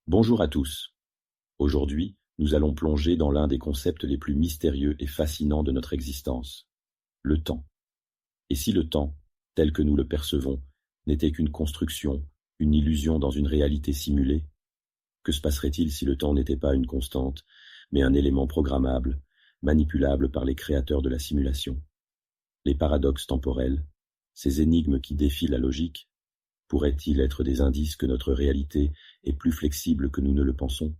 Bonjour à tous. Aujourd'hui, nous allons plonger dans l'un des concepts les plus mystérieux et fascinants de notre existence, le temps. Et si le temps, tel que nous le percevons, n'était qu'une construction, une illusion dans une réalité simulée, que se passerait-il si le temps n'était pas une constante, mais un élément programmable, manipulable par les créateurs de la simulation? Les paradoxes temporels, ces énigmes qui défient la logique, pourraient-ils être des indices que notre réalité est plus flexible que nous ne le pensons?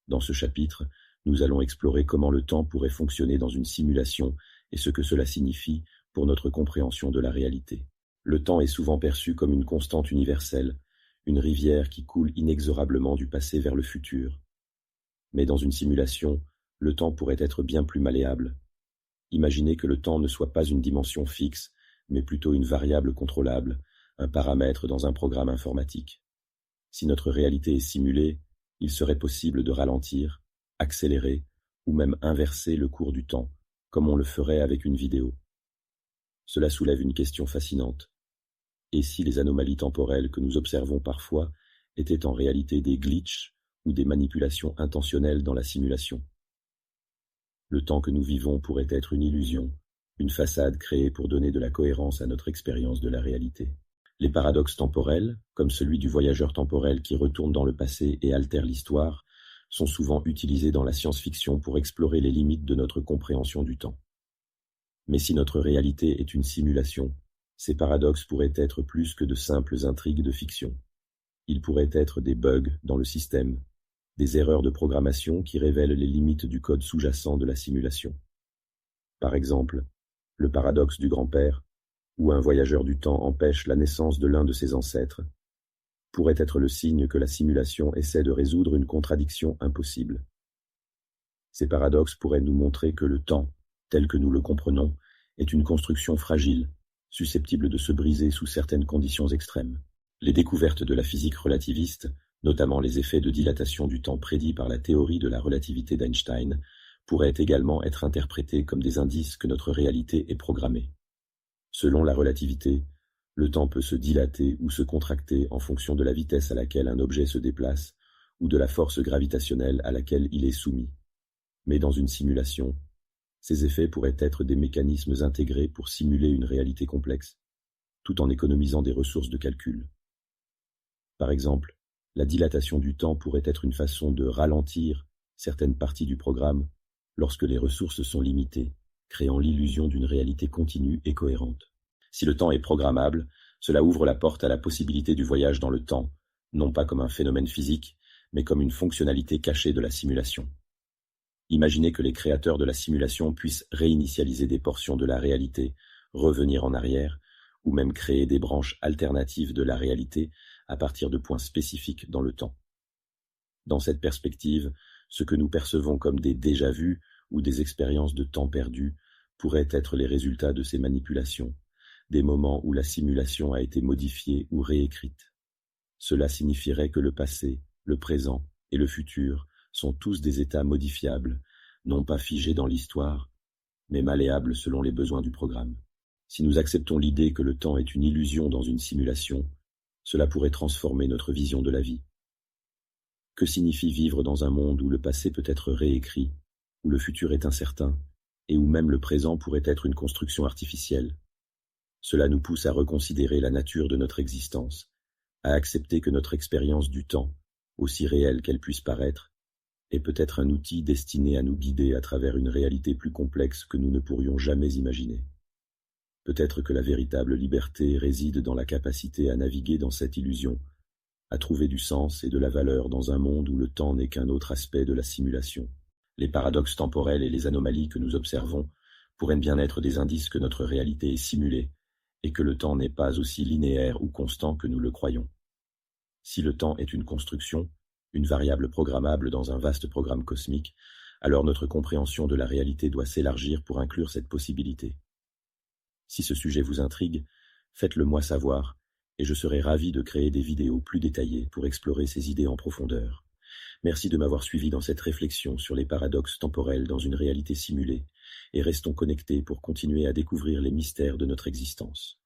Dans ce chapitre, nous allons explorer comment le temps pourrait fonctionner dans une simulation et ce que cela signifie pour notre compréhension de la réalité. Le temps est souvent perçu comme une constante universelle, une rivière qui coule inexorablement du passé vers le futur. Mais dans une simulation, le temps pourrait être bien plus malléable. Imaginez que le temps ne soit pas une dimension fixe, mais plutôt une variable contrôlable, un paramètre dans un programme informatique. Si notre réalité est simulée, il serait possible de ralentir, accélérer ou même inverser le cours du temps, comme on le ferait avec une vidéo. Cela soulève une question fascinante. Et si les anomalies temporelles que nous observons parfois étaient en réalité des glitches ou des manipulations intentionnelles dans la simulation? Le temps que nous vivons pourrait être une illusion, une façade créée pour donner de la cohérence à notre expérience de la réalité. Les paradoxes temporels, comme celui du voyageur temporel qui retourne dans le passé et altère l'histoire, sont souvent utilisés dans la science-fiction pour explorer les limites de notre compréhension du temps. Mais si notre réalité est une simulation, ces paradoxes pourraient être plus que de simples intrigues de fiction. Ils pourraient être des bugs dans le système, des erreurs de programmation qui révèlent les limites du code sous-jacent de la simulation. Par exemple, le paradoxe du grand-père, où un voyageur du temps empêche la naissance de l'un de ses ancêtres, pourrait être le signe que la simulation essaie de résoudre une contradiction impossible. Ces paradoxes pourraient nous montrer que le temps, tel que nous le comprenons, est une construction fragile, susceptible de se briser sous certaines conditions extrêmes. Les découvertes de la physique relativiste, notamment les effets de dilatation du temps prédits par la théorie de la relativité d'Einstein, pourraient également être interprétées comme des indices que notre réalité est programmée. Selon la relativité, le temps peut se dilater ou se contracter en fonction de la vitesse à laquelle un objet se déplace ou de la force gravitationnelle à laquelle il est soumis. Mais dans une simulation, ces effets pourraient être des mécanismes intégrés pour simuler une réalité complexe, tout en économisant des ressources de calcul. Par exemple, la dilatation du temps pourrait être une façon de ralentir certaines parties du programme lorsque les ressources sont limitées, créant l'illusion d'une réalité continue et cohérente. Si le temps est programmable, cela ouvre la porte à la possibilité du voyage dans le temps, non pas comme un phénomène physique, mais comme une fonctionnalité cachée de la simulation. Imaginez que les créateurs de la simulation puissent réinitialiser des portions de la réalité, revenir en arrière, ou même créer des branches alternatives de la réalité à partir de points spécifiques dans le temps. Dans cette perspective, ce que nous percevons comme des déjà-vus ou des expériences de temps perdu pourraient être les résultats de ces manipulations, des moments où la simulation a été modifiée ou réécrite. Cela signifierait que le passé, le présent et le futur sont tous des états modifiables, non pas figés dans l'histoire, mais malléables selon les besoins du programme. Si nous acceptons l'idée que le temps est une illusion dans une simulation, cela pourrait transformer notre vision de la vie. Que signifie vivre dans un monde où le passé peut être réécrit, où le futur est incertain, et où même le présent pourrait être une construction artificielle? Cela nous pousse à reconsidérer la nature de notre existence, à accepter que notre expérience du temps, aussi réelle qu'elle puisse paraître, est peut-être un outil destiné à nous guider à travers une réalité plus complexe que nous ne pourrions jamais imaginer. Peut-être que la véritable liberté réside dans la capacité à naviguer dans cette illusion, à trouver du sens et de la valeur dans un monde où le temps n'est qu'un autre aspect de la simulation. Les paradoxes temporels et les anomalies que nous observons pourraient bien être des indices que notre réalité est simulée et que le temps n'est pas aussi linéaire ou constant que nous le croyons. Si le temps est une construction, une variable programmable dans un vaste programme cosmique, alors notre compréhension de la réalité doit s'élargir pour inclure cette possibilité. Si ce sujet vous intrigue, faites-le moi savoir, et je serai ravi de créer des vidéos plus détaillées pour explorer ces idées en profondeur. Merci de m'avoir suivi dans cette réflexion sur les paradoxes temporels dans une réalité simulée, et restons connectés pour continuer à découvrir les mystères de notre existence.